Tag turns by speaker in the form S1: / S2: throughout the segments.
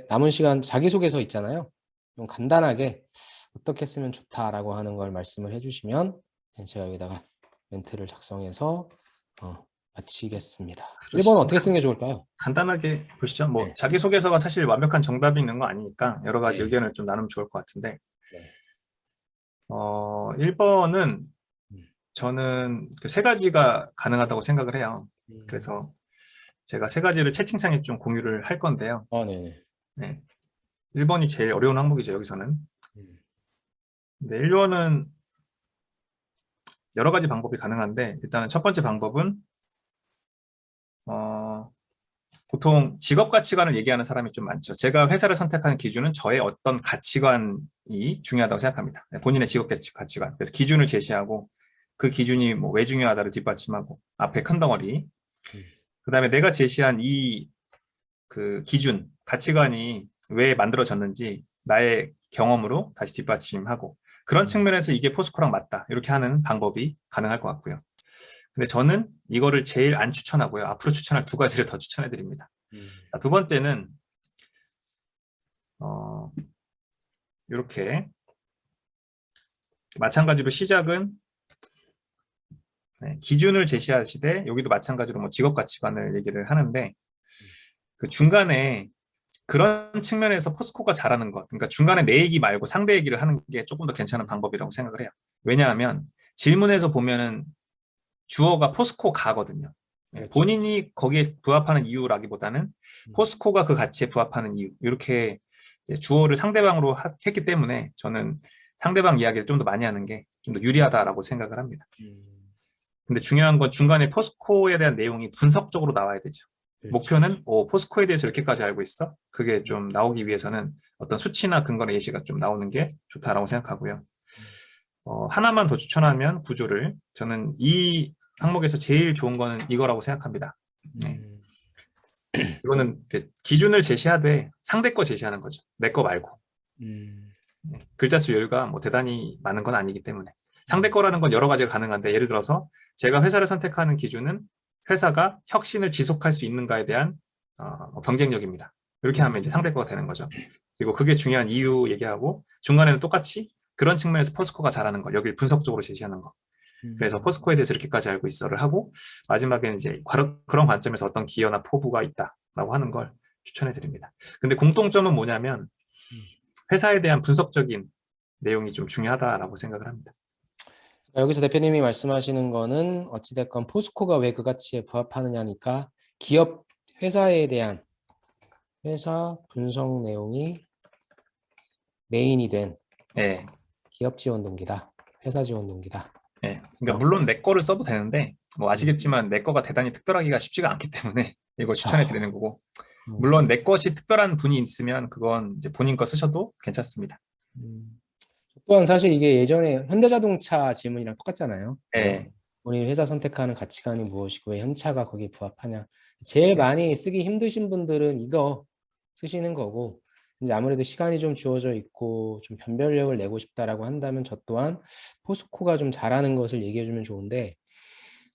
S1: 남은 시간 자기소개서 있잖아요. 좀 간단하게 어떻게 쓰면 좋다라고 하는 걸 말씀을 해주시면 제가 여기다가 멘트를 작성해서 마치겠습니다. 1번은
S2: 그러시죠.
S1: 어떻게 쓰는 게 좋을까요?
S2: 간단하게 보시죠. 뭐
S1: 네,
S2: 자기소개서가 사실 완벽한 정답이 있는 거 아니니까 여러 가지
S1: 네,
S2: 의견을 좀 나누면 좋을 것 같은데
S1: 네.
S2: 1번은
S1: 음,
S2: 저는 그 세 가지가 가능하다고 생각을 해요.
S1: 음.
S2: 그래서 제가 세 가지를 채팅창에 좀 공유를 할 건데요.
S1: 네네.
S2: 네. 1번이 제일 어려운 항목이죠, 여기서는.
S1: 음,
S2: 근데 1번은 여러 가지 방법이 가능한데 일단은 첫 번째 방법은 어, 보통 직업 가치관을 얘기하는 사람이 좀 많죠. 제가 회사를 선택하는 기준은 저의 어떤 가치관이 중요하다고 생각합니다. 본인의 직업 가치관. 그래서 기준을 제시하고 그 기준이 뭐 왜 중요하다를 뒷받침하고 앞에 큰 덩어리.
S1: 음,
S2: 그다음에 내가 제시한 이 그 기준, 가치관이 왜 만들어졌는지 나의 경험으로 다시 뒷받침하고 그런
S1: 음,
S2: 측면에서 이게 포스코랑 맞다. 이렇게 하는 방법이 가능할 것 같고요. 근데 저는 이거를 제일 안 추천하고요. 앞으로 추천할 두 가지를 더 추천해 드립니다.
S1: 음,
S2: 두 번째는 어, 이렇게 마찬가지로 시작은 기준을 제시하시되 여기도 마찬가지로 뭐 직업 가치관을 얘기를 하는데 그 중간에 그런 측면에서 포스코가 잘하는 것, 그러니까 중간에 내 얘기 말고 상대 얘기를 하는 게 조금 더 괜찮은 방법이라고 생각을 해요. 왜냐하면 질문에서 보면은 주어가 포스코 가거든요.
S1: 그렇죠.
S2: 본인이 거기에 부합하는 이유라기보다는
S1: 음,
S2: 포스코가 그 가치에 부합하는 이유, 이렇게 주어를 상대방으로 했기 때문에 저는 상대방 이야기를 좀 더 많이 하는 게 좀 더 유리하다라고 생각을 합니다.
S1: 음,
S2: 근데 중요한 건 중간에 포스코에 대한 내용이 분석적으로 나와야 되죠.
S1: 그렇죠.
S2: 목표는 포스코에 대해서 이렇게까지 알고 있어? 그게 좀 나오기 위해서는 어떤 수치나 근거나 예시가 좀 나오는 게 좋다라고 생각하고요.
S1: 음,
S2: 하나만 더 추천하면 구조를 저는 이 항목에서 제일 좋은 거는 이거라고 생각합니다. 네.
S1: 음,
S2: 이거는 기준을 제시하되 상대 거 제시하는 거죠. 내 거 말고.
S1: 음,
S2: 네. 글자 수 여유가 뭐 대단히 많은 건 아니기 때문에. 상대
S1: 음,
S2: 거라는 건 여러 가지가 가능한데 예를 들어서 제가 회사를 선택하는 기준은 회사가 혁신을 지속할 수 있는가에 대한 경쟁력입니다. 이렇게 하면 이제 상대 거가 되는 거죠. 그리고 그게 중요한 이유 얘기하고 중간에는 똑같이 그런 측면에서 포스코가 잘하는 거, 여기를 분석적으로 제시하는 거. 그래서
S1: 음.
S2: 포스코에 대해서 이렇게까지 알고 있어를 하고 마지막에는 이제 그런 관점에서 어떤 기여나 포부가 있다라고 하는 걸 추천해 드립니다. 근데 공통점은 뭐냐면
S1: 음.
S2: 회사에 대한 분석적인 내용이 좀 중요하다라고 생각을 합니다.
S1: 여기서 대표님이 말씀하시는 거는 어찌됐건 포스코가 왜 그 가치에 부합하느냐니까 기업 회사에 대한 회사 분석 내용이 메인이 된
S2: 예,
S1: 기업 지원 동기다. 회사 지원 동기다.
S2: 예. 그러니까 물론 내 거를 써도 되는데 뭐
S1: 음,
S2: 아시겠지만 내 거가 대단히 특별하기가 쉽지가 않기 때문에 이걸
S1: 그렇죠.
S2: 추천해 드리는 거고
S1: 음,
S2: 물론 내 것이 특별한 분이 있으면 그건 이제 본인 거 쓰셔도 괜찮습니다.
S1: 음. 또한 사실 이게 예전에 현대자동차 질문이랑 똑같잖아요.
S2: 예,
S1: 본인 회사 선택하는 가치관이 무엇이고 왜 현차가 거기에 부합하냐. 제일
S2: 예.
S1: 많이 쓰기 힘드신 분들은 이거 쓰시는 거고 이제 아무래도 시간이 좀 주어져 있고 좀 변별력을 내고 싶다라고 한다면 저 또한 포스코가 좀 잘하는 것을 얘기해 주면 좋은데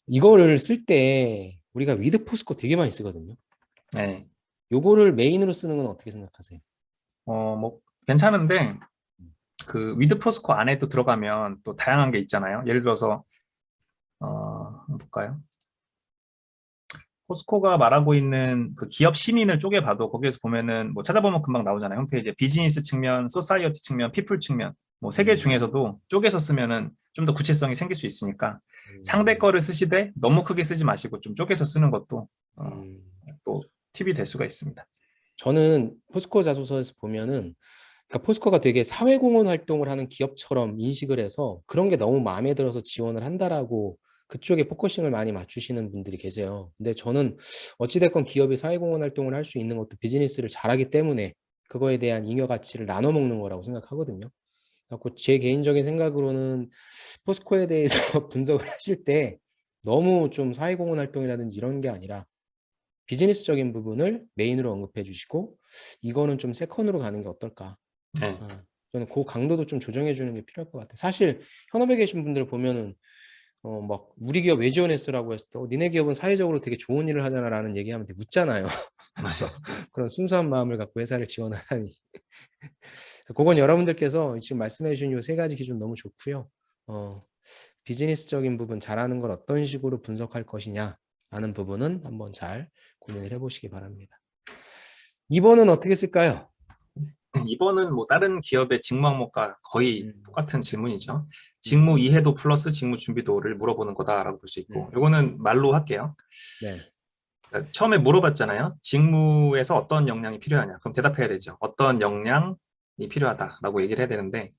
S1: 이거를 쓸 때 우리가 위드 포스코 되게 많이 쓰거든요.
S2: 예.
S1: 요거를 메인으로 쓰는 건 어떻게 생각하세요?
S2: 뭐 괜찮은데 그 위드 포스코 안에 또 들어가면 또 다양한 게 있잖아요. 예를 들어서 한번 볼까요? 포스코가 말하고 있는 그 기업 시민을 쪼개봐도 거기에서 보면은 뭐 찾아보면 금방 나오잖아요. 홈페이지에 비즈니스 측면, 소사이어티 측면, 피플 측면 뭐 세 개
S1: 음,
S2: 중에서도 쪼개서 쓰면은 좀 더 구체성이 생길 수 있으니까 상대
S1: 음,
S2: 거를 쓰시되 너무 크게 쓰지 마시고 좀 쪼개서 쓰는 것도
S1: 음.
S2: 또 팁이 될 수가 있습니다.
S1: 저는 포스코 자소서에서 보면은 그러니까 포스코가 되게 사회공헌 활동을 하는 기업처럼 인식을 해서 그런 게 너무 마음에 들어서 지원을 한다라고 그쪽에 포커싱을 많이 맞추시는 분들이 계세요. 근데 저는 어찌됐건 기업이 사회공헌 활동을 할 수 있는 것도 비즈니스를 잘하기 때문에 그거에 대한 잉여 가치를 나눠 먹는 거라고 생각하거든요. 그래서 제 개인적인 생각으로는 포스코에 대해서 분석을 하실 때 너무 좀 사회공헌 활동이라든지 이런 게 아니라 비즈니스적인 부분을 메인으로 언급해 주시고 이거는 좀 세컨으로 가는 게 어떨까?
S2: 네.
S1: 어, 저는 그 강도도 좀 조정해 주는 게 필요할 것 같아요. 사실 현업에 계신 분들 보면은 막 우리 기업 왜 지원했어라고 했을 때 니네 기업은 사회적으로 되게 좋은 일을 하잖아라는 얘기하면 되게 묻잖아요. 그런 순수한 마음을 갖고 회사를 지원하다니. 그건 여러분들께서 지금 말씀해 주신 이 세 가지 기준 너무 좋고요. 비즈니스적인 부분 잘하는 걸 어떤 식으로 분석할 것이냐라는 부분은 한번 잘 고민을 해보시기 바랍니다. 2번은 어떻게 쓸까요?
S2: 2번은 뭐 다른 기업의 직무 항목과 거의
S1: 음,
S2: 똑같은 질문이죠. 직무 이해도 플러스 직무 준비도를 물어보는 거다라고 볼 수 있고, 이거는 말로 할게요.
S1: 네.
S2: 그러니까 처음에 물어봤잖아요. 직무에서 어떤 역량이 필요하냐. 그럼 대답해야 되죠. 어떤 역량이 필요하다라고 얘기를 해야 되는데,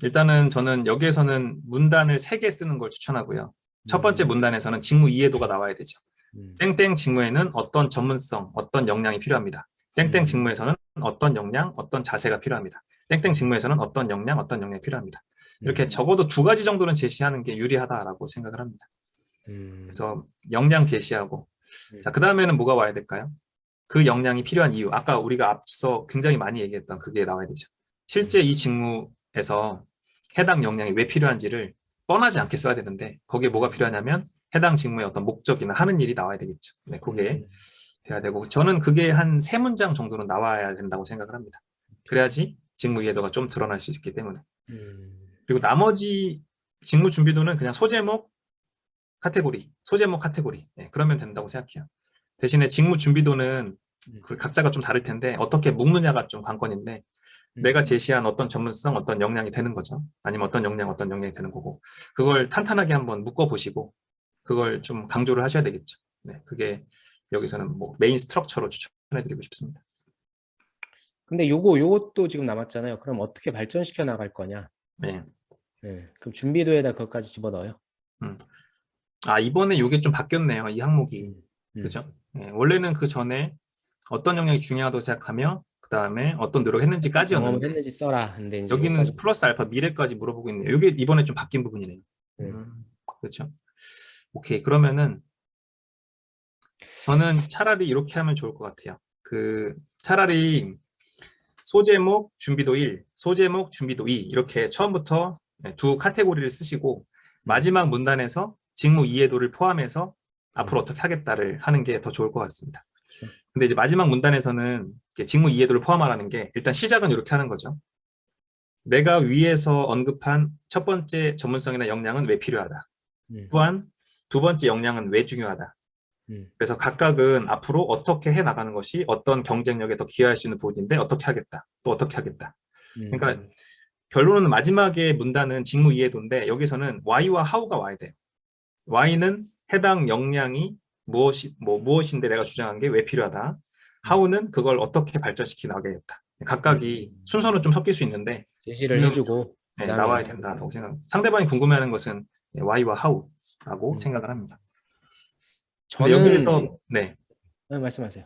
S2: 일단은 저는 여기에서는 문단을 3개 쓰는 걸 추천하고요. 첫 번째 문단에서는 직무 이해도가 나와야 되죠. 땡땡 직무에는 어떤 전문성, 어떤 역량이 필요합니다. 땡땡 직무에서는 어떤 역량, 어떤 자세가 필요합니다. 땡땡 직무에서는 어떤 역량, 어떤 역량이 필요합니다. 이렇게 적어도 2가지 정도는 제시하는 게 유리하다라고 생각을 합니다. 그래서 역량 제시하고, 자, 그 다음에는 뭐가 와야 될까요? 그 역량이 필요한 이유. 아까 우리가 앞서 굉장히 많이 얘기했던 그게 나와야 되죠. 실제 이 직무에서 해당 역량이 왜 필요한지를 뻔하지 않게 써야 되는데, 거기에 뭐가 필요하냐면 해당 직무의 어떤 목적이나 하는 일이 나와야 되겠죠. 네, 그게 돼야 되고, 저는 그게 한 3문장 정도는 나와야 된다고 생각을 합니다. 그래야지 직무 이해도가 좀 드러날 수 있기 때문에. 그리고 나머지 직무 준비도는 그냥 소제목 카테고리, 소제목 카테고리. 네, 그러면 된다고 생각해요. 대신에 직무 준비도는 그 각자가 좀 다를 텐데 어떻게 묶느냐가 좀 관건인데, 내가 제시한 어떤 전문성, 어떤 역량이 되는 거죠. 아니면 어떤 역량, 어떤 역량이 되는 거고, 그걸 탄탄하게 한번 묶어보시고 그걸 좀 강조를 하셔야 되겠죠. 네, 그게 여기서는 뭐 메인 스트럭처로 추천해드리고 싶습니다.
S1: 근데 요것도 지금 남았잖아요. 그럼 어떻게 발전시켜 나갈 거냐?
S2: 네.
S1: 네. 그럼 준비도에다 그것까지 집어넣어요.
S2: 음. 이번에 이게 좀 바뀌었네요. 이 항목이. 그죠? 네, 원래는 그 전에 어떤 역량이 중요하다고 생각하며 그 다음에 어떤 노력을
S1: 경험을
S2: 했는지까지였는데,
S1: 했는지 써라. 근데 이제
S2: 여기는
S1: 요거까지.
S2: 플러스 알파 미래까지 물어보고 있네요. 이게 이번에 좀 바뀐 부분이네요.
S1: 네.
S2: 그렇죠. 오케이. 그러면은 저는 차라리 이렇게 하면 좋을 것 같아요. 차라리 소제목 준비도 1, 소제목 준비도 2 이렇게 처음부터 2카테고리를 쓰시고 마지막 문단에서 직무 이해도를 포함해서 앞으로 어떻게 하겠다를 하는 게 더 좋을 것 같습니다.
S1: 그렇죠.
S2: 근데 이제 마지막 문단에서는 직무 이해도를 포함하라는 게, 일단 시작은 이렇게 하는 거죠. 내가 위에서 언급한 첫 번째 전문성이나 역량은 왜 필요하다. 또한 두 번째 역량은 왜 중요하다. 그래서 각각은 앞으로 어떻게 해 나가는 것이 어떤 경쟁력에 더 기여할 수 있는 부분인데 어떻게 하겠다. 또 어떻게 하겠다. 그러니까 결론은 마지막에 문단은 직무 이해도인데 여기서는 why와 how가 와야 돼요. why는 해당 역량이 무엇인데 내가 주장한 게 왜 필요하다. how는 그걸 어떻게 발전시켜 나가겠다. 각각이 순서는 좀 섞일 수 있는데
S1: 제시를
S2: 분명히
S1: 해주고 그다음에
S2: 나와야 된다고 생각합니다. 상대방이 궁금해하는 것은 why와 how라고 생각을 합니다. 근데
S1: 저는 말씀하세요.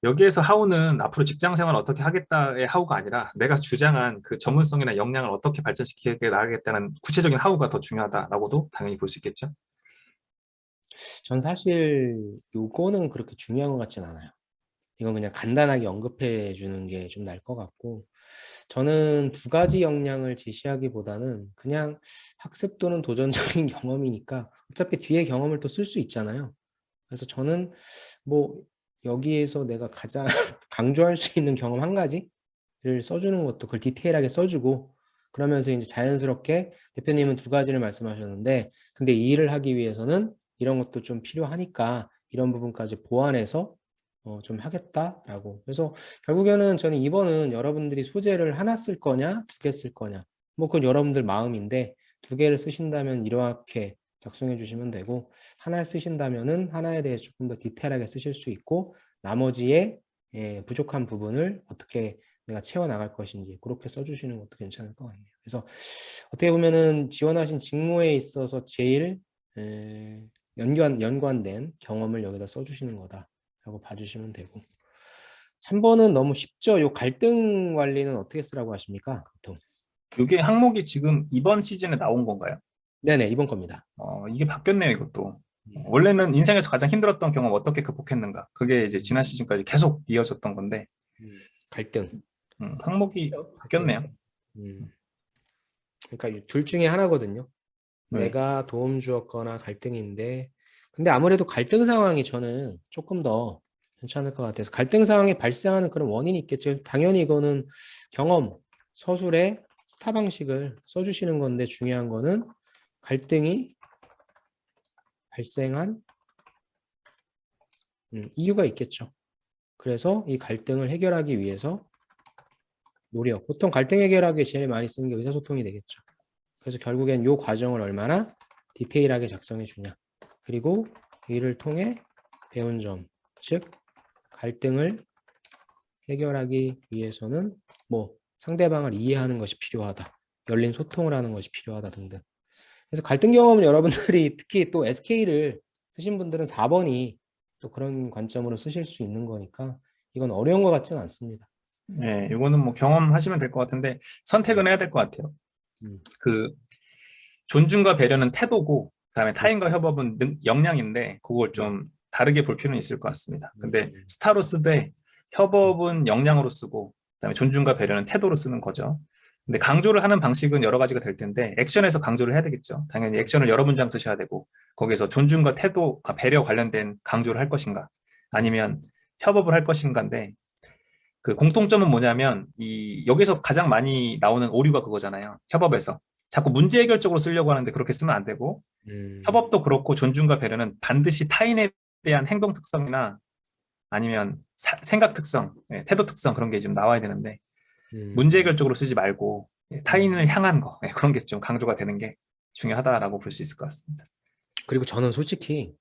S2: 여기에서 how는 앞으로 직장 생활을 어떻게 하겠다의 how가 아니라 내가 주장한 그 전문성이나 역량을 어떻게 발전시켜 나가겠다는 구체적인 how가 더 중요하다라고도 당연히 볼 수 있겠죠.
S1: 전 사실 요거는 그렇게 중요한 것 같진 않아요. 이건 그냥 간단하게 언급해 주는 게 좀 나을 것 같고, 저는 2가지 역량을 제시하기보다는 그냥 학습 또는 도전적인 경험이니까 어차피 뒤에 경험을 또 쓸 수 있잖아요. 그래서 저는 뭐 여기에서 내가 가장 강조할 수 있는 경험 1가지를 써주는 것도, 그걸 디테일하게 써주고, 그러면서 이제 자연스럽게 대표님은 2가지를 말씀하셨는데, 근데 이 일을 하기 위해서는 이런 것도 좀 필요하니까 이런 부분까지 보완해서 좀 하겠다라고. 그래서 결국에는 저는 2번은 여러분들이 소재를 하나 쓸 거냐, 2개 쓸 거냐, 뭐 그건 여러분들 마음인데 2개를 쓰신다면 이렇게 작성해 주시면 되고, 하나를 쓰신다면은 하나에 대해 조금 더 디테일하게 쓰실 수 있고, 나머지의 부족한 부분을 어떻게 내가 채워 나갈 것인지 그렇게 써주시는 것도 괜찮을 것 같네요. 그래서 어떻게 보면은 지원하신 직무에 있어서 제일 연관된 경험을 여기다 써주시는 거다라고 봐주시면 되고, 3번은 너무 쉽죠? 요 갈등 관리는 어떻게 쓰라고 하십니까? 보통.
S2: 이게 항목이 지금 이번 시즌에 나온 건가요?
S1: 네네, 이번 겁니다.
S2: 이게 바뀌었네요, 이것도. 원래는 인생에서 가장 힘들었던 경험 어떻게 극복했는가. 그게 이제 지난 시즌까지 계속 이어졌던 건데,
S1: 갈등.
S2: 항목이
S1: 갈등.
S2: 바뀌었네요.
S1: 그러니까 둘 중에 하나거든요.
S2: 네.
S1: 내가 도움 주었거나 갈등인데, 근데 아무래도 갈등 상황이 저는 조금 더 괜찮을 것 같아서, 갈등 상황이 발생하는 그런 원인이 있겠죠. 당연히 이거는 경험, 서술에 스타 방식을 써주시는 건데, 중요한 거는 갈등이 발생한 이유가 있겠죠. 그래서 이 갈등을 해결하기 위해서 노력, 보통 갈등 해결하기에 제일 많이 쓰는 게 의사소통이 되겠죠. 그래서 결국엔 이 과정을 얼마나 디테일하게 작성해 주냐. 그리고 이를 통해 배운 점, 즉 갈등을 해결하기 위해서는 뭐 상대방을 이해하는 것이 필요하다. 열린 소통을 하는 것이 필요하다 등등. 그래서 갈등 경험은 여러분들이 특히 또 SK를 쓰신 분들은 4번이 또 그런 관점으로 쓰실 수 있는 거니까 이건 어려운 것 같지는 않습니다.
S2: 네, 이거는 뭐 경험하시면 될 것 같은데 선택은 해야 될 것 같아요.
S1: 음,
S2: 그 존중과 배려는 태도고, 그다음에
S1: 음,
S2: 타인과 협업은 역량인데 그걸
S1: 음,
S2: 좀 다르게 볼 필요는 있을 것 같습니다. 근데
S1: 음,
S2: 스타로 쓰되 협업은 역량으로 쓰고, 그다음에 존중과 배려는 태도로 쓰는 거죠. 근데 강조를 하는 방식은 여러 가지가 될 텐데 액션에서 강조를 해야 되겠죠. 당연히 액션을 여러 문장 쓰셔야 되고, 거기에서 존중과 태도, 배려 관련된 강조를 할 것인가, 아니면 협업을 할 것인가인데, 그 공통점은 뭐냐면 이 여기서 가장 많이 나오는 오류가 그거잖아요. 협업에서 자꾸 문제 해결적으로 쓰려고 하는데 그렇게 쓰면 안 되고,
S1: 음,
S2: 협업도 그렇고 존중과 배려는 반드시 타인에 대한 행동 특성이나 아니면 생각 특성, 태도 특성, 그런 게 좀 나와야 되는데 문제
S1: 음,
S2: 해결적으로 쓰지 말고 타인을
S1: 음.
S2: 향한 거, 그런 게 좀 강조가 되는 게 중요하다라고 볼 수 있을 것 같습니다.
S1: 그리고 저는 솔직히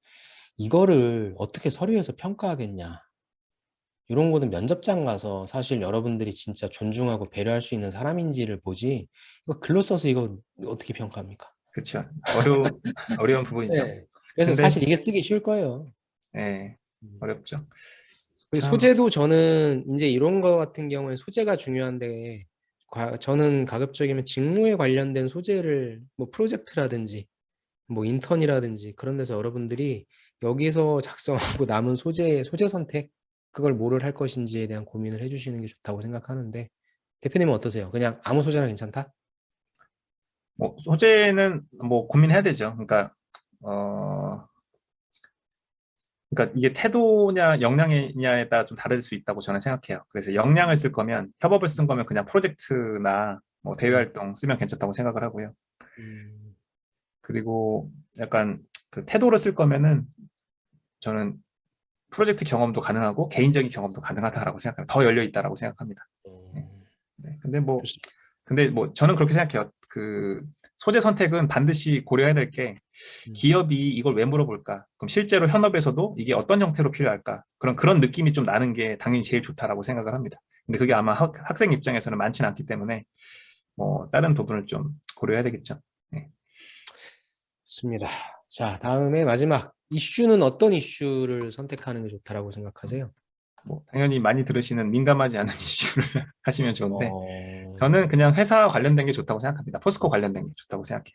S1: 이거를 어떻게 서류에서 평가하겠냐. 이런 거는 면접장 가서 사실 여러분들이 진짜 존중하고 배려할 수 있는 사람인지를 보지, 이거 글로 써서 이거 어떻게 평가합니까?
S2: 그렇죠. 어려운 부분이죠.
S1: 네. 그래서
S2: 근데
S1: 사실 이게 쓰기 쉬울 거예요.
S2: 예,
S1: 음.
S2: 어렵죠.
S1: 그리고
S2: 참.
S1: 소재도 저는 이제 이런 거 같은 경우에 소재가 중요한데, 저는 가급적이면 직무에 관련된 소재를 뭐 프로젝트라든지 뭐 인턴이라든지 그런 데서 여러분들이 여기서 작성하고 남은 소재 선택, 그걸 뭐를 할 것인지에 대한 고민을 해주시는 게 좋다고 생각하는데, 대표님은 어떠세요? 그냥 아무 소재나 괜찮다?
S2: 뭐 소재는 뭐 고민해야 되죠. 그러니까 이게 태도냐 역량이냐에 따라 좀 다를 수 있다고 저는 생각해요. 그래서 역량을 쓸 거면, 협업을 쓴 거면 그냥 프로젝트나 뭐 대외
S1: 음,
S2: 활동 쓰면 괜찮다고 생각을 하고요.
S1: 음,
S2: 그리고 약간 그 태도를 쓸 거면은 저는 프로젝트 경험도 가능하고 개인적인 경험도 가능하다라고 생각합니다. 더 열려 있다라고 생각합니다. 네.
S1: 어,
S2: 네.
S1: 좋습니다.
S2: 근데 뭐 저는 그렇게 생각해요. 그 소재 선택은 반드시 고려해야 될 게,
S1: 음,
S2: 기업이 이걸 왜 물어볼까? 그럼 실제로 현업에서도 이게 어떤 형태로 필요할까? 그런 느낌이 좀 나는 게 당연히 제일 좋다라고 생각을 합니다. 근데 그게 아마 학생 입장에서는 많지는 않기 때문에 뭐 다른 부분을 좀 고려해야 되겠죠. 네.
S1: 좋습니다. 자, 다음에 마지막 이슈는 어떤 이슈를 선택하는 게 좋다라고 생각하세요?
S2: 뭐 당연히 많이 들으시는 민감하지 않은 이슈를 하시면 좋은데,
S1: 어,
S2: 저는 그냥 회사 관련된 게 좋다고 생각합니다. 포스코 관련된 게 좋다고 생각해요.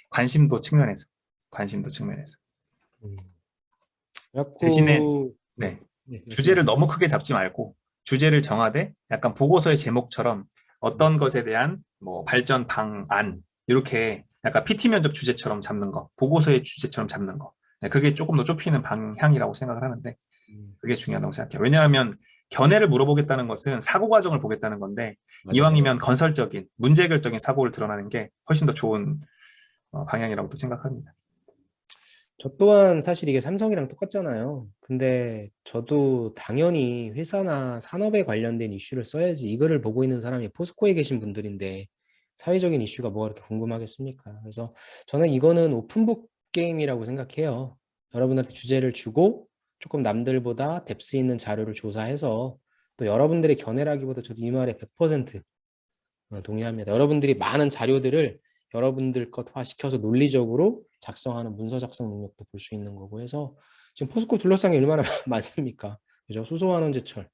S2: 관심도 측면에서, 관심도 측면에서.
S1: 음,
S2: 대신에
S1: 자꾸, 네,
S2: 네,
S1: 네,
S2: 주제를
S1: 말씀하세요.
S2: 너무 크게 잡지 말고 주제를 정하되 약간 보고서의 제목처럼
S1: 음,
S2: 어떤 것에 대한 뭐 발전 방안, 이렇게 약간 PT 면접 주제처럼 잡는 거, 보고서의 주제처럼 잡는 거. 네, 그게 조금 더 좁히는 방향이라고 생각을 하는데
S1: 음,
S2: 그게 중요하다고 생각해요. 왜냐하면 견해를 물어보겠다는 것은 사고 과정을 보겠다는 건데,
S1: 맞아요.
S2: 이왕이면 건설적인 문제 해결적인 사고를 드러나는 게 훨씬 더 좋은 방향이라고 또 생각합니다.
S1: 저 또한 사실 이게 삼성이랑 똑같잖아요. 근데 저도 당연히 회사나 산업에 관련된 이슈를 써야지, 이거를 보고 있는 사람이 포스코에 계신 분들인데 사회적인 이슈가 뭐가 그렇게 궁금하겠습니까? 그래서 저는 이거는 오픈북 게임이라고 생각해요. 여러분한테 주제를 주고 조금 남들보다 뎁스 있는 자료를 조사해서, 또 여러분들의 견해라기보다 저도 이 말에 100% 동의합니다. 여러분들이 많은 자료들을 여러분들 것화 시켜서 논리적으로 작성하는 문서 작성 능력도 볼 수 있는 거고 해서, 지금 포스코 둘러싼 게 얼마나 많습니까? 그죠? 수소환원제철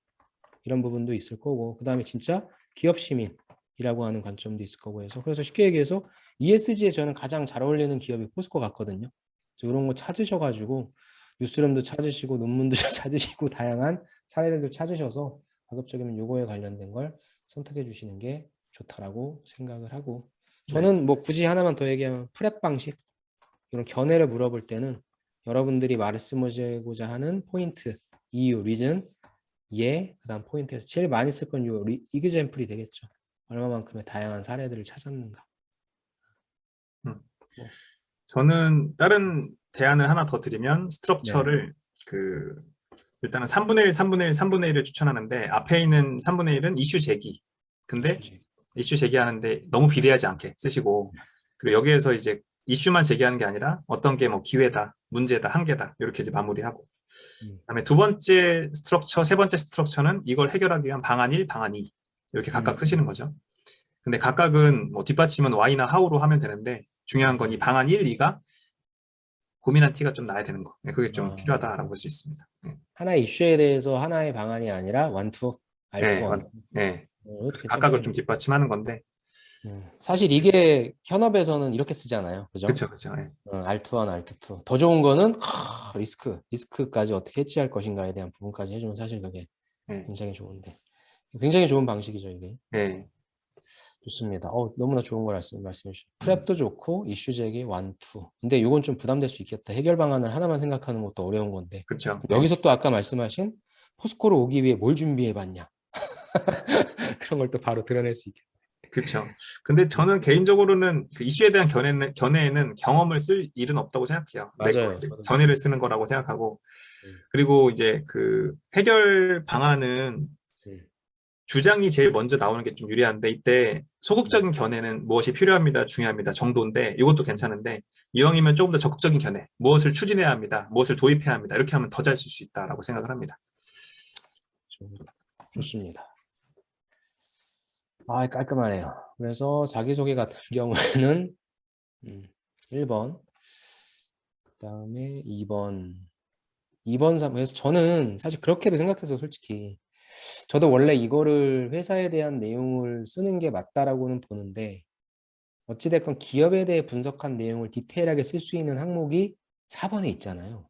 S1: 이런 부분도 있을 거고, 그 다음에 진짜 기업 시민이라고 하는 관점도 있을 거고 해서, 그래서 쉽게 얘기해서 ESG에 저는 가장 잘 어울리는 기업이 포스코 같거든요. 그래서 이런 거 찾으셔가지고 뉴스룸도 찾으시고 논문도 찾으시고 다양한 사례들도 찾으셔서 가급적이면 요거에 관련된 걸 선택해 주시는 게 좋다라고 생각을 하고, 저는 뭐 굳이 하나만 더 얘기하면 프렙 방식, 이런 견해를 물어볼 때는 여러분들이 말씀하시고자 하는 포인트, 이유, 리즌, 예, 그다음 포인트에서 제일 많이 쓸 건 요 이그젬플이 되겠죠. 얼마만큼의 다양한 사례들을 찾았는가.
S2: 음.
S1: 뭐,
S2: 저는 다른 대안을 하나 더 드리면
S1: 네.
S2: 스트럭처를 일단은 3분의 1, 3분의 1, 3분의 1을 추천하는데 앞에 있는 3분의 1은 이슈 제기. 근데
S1: 이슈제.
S2: 이슈 제기하는데 너무 비대하지 않게 쓰시고 그리고 여기에서 이제 이슈만 제기하는 게 아니라 어떤 게 뭐 기회다, 문제다, 한계다 이렇게 이제 마무리하고 그다음에 두 번째 스트럭처, 세 번째 스트럭처는 이걸 해결하기 위한 방안 1, 방안 2 이렇게 각각 쓰시는 거죠. 근데 각각은 뭐 뒷받침은 why나 how로 하면 되는데 중요한 건 이 방안 1, 2가 고민한 티가 좀 나야 되는 거. 네, 그게 좀 필요하다라고 볼 수 있습니다. 네.
S1: 하나의 이슈에 대해서 하나의 방안이 아니라 원투, 알투,
S2: 네,
S1: 원투.
S2: 네.
S1: 이것도
S2: 각각을
S1: 괜찮겠네요.
S2: 좀 뒷받침하는 건데,
S1: 사실 이게 현업에서는 이렇게 쓰잖아요. 그죠?
S2: 그쵸, 그쵸. 네.
S1: 알투1, 알투2. 더 좋은 거는 리스크까지 어떻게 해지할 것인가에 대한 부분까지 해주면 사실 그게
S2: 네.
S1: 굉장히 좋은데. 굉장히 좋은 방식이죠, 이게.
S2: 네.
S1: 좋습니다. 너무나 좋은 걸 말씀해 주셨어요.
S2: 음,
S1: 프랩도 좋고, 이슈 제기, 원투. 근데 이건 좀 부담될 수 있겠다. 해결 방안을 하나만 생각하는 것도 어려운 건데.
S2: 그쵸. 네.
S1: 여기서 또 아까 말씀하신 포스코로 오기 위해 뭘 준비해 봤냐. 그런 걸 또 바로 드러낼 수 있겠다.
S2: 그쵸. 근데 저는 개인적으로는 그 이슈에 대한 견해에는 경험을 쓸 일은 없다고 생각해요.
S1: 맞아요. 저도
S2: 견해를 쓰는 거라고 생각하고,
S1: 음,
S2: 그리고 이제 그 해결 방안은
S1: 음,
S2: 주장이 제일 먼저 나오는 게 좀 유리한데 이때
S1: 음,
S2: 소극적인 견해는 무엇이 필요합니다, 중요합니다 정도인데 이것도
S1: 음.
S2: 괜찮은데 이왕이면 조금 더 적극적인 견해, 무엇을 추진해야 합니다, 무엇을 도입해야 합니다 이렇게 하면 더 잘 쓸 수 있다라고 생각을 합니다. 음,
S1: 좋습니다. 깔끔하네요. 그래서 자기소개 같은 경우에는 1번, 그다음에 2번, 3. 그래서 저는 사실 그렇게도 생각해서 솔직히 저도 원래 이거를 회사에 대한 내용을 쓰는 게 맞다라고는 보는데 어찌됐건 기업에 대해 분석한 내용을 디테일하게 쓸 수 있는 항목이 4번에 있잖아요.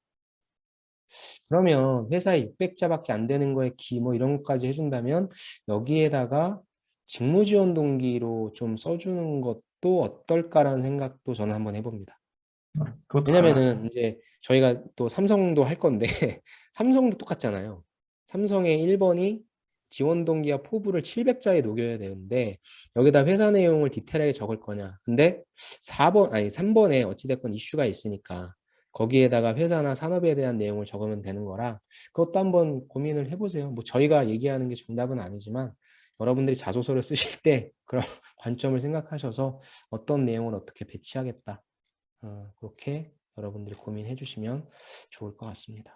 S1: 그러면 회사에 600자밖에 안 되는 거에 뭐 이런 것까지 해준다면 여기에다가 직무 지원 동기로 좀 써주는 것도 어떨까라는 생각도 저는 한번 해봅니다.
S2: 그것도 가능하죠.
S1: 왜냐면은 이제 저희가 또 삼성도 할 건데 삼성도 똑같잖아요. 삼성의 1번이 지원 동기와 포부를 700자에 녹여야 되는데 여기다 회사 내용을 디테일하게 적을 거냐. 근데 3번에 어찌됐건 이슈가 있으니까 거기에다가 회사나 산업에 대한 내용을 적으면 되는 거라 그것도 한번 고민을 해보세요. 뭐 저희가 얘기하는 게 정답은 아니지만 여러분들이 자소서를 쓰실 때 그런 관점을 생각하셔서 어떤 내용을 어떻게 배치하겠다. 그렇게 여러분들이 고민해 주시면 좋을 것 같습니다.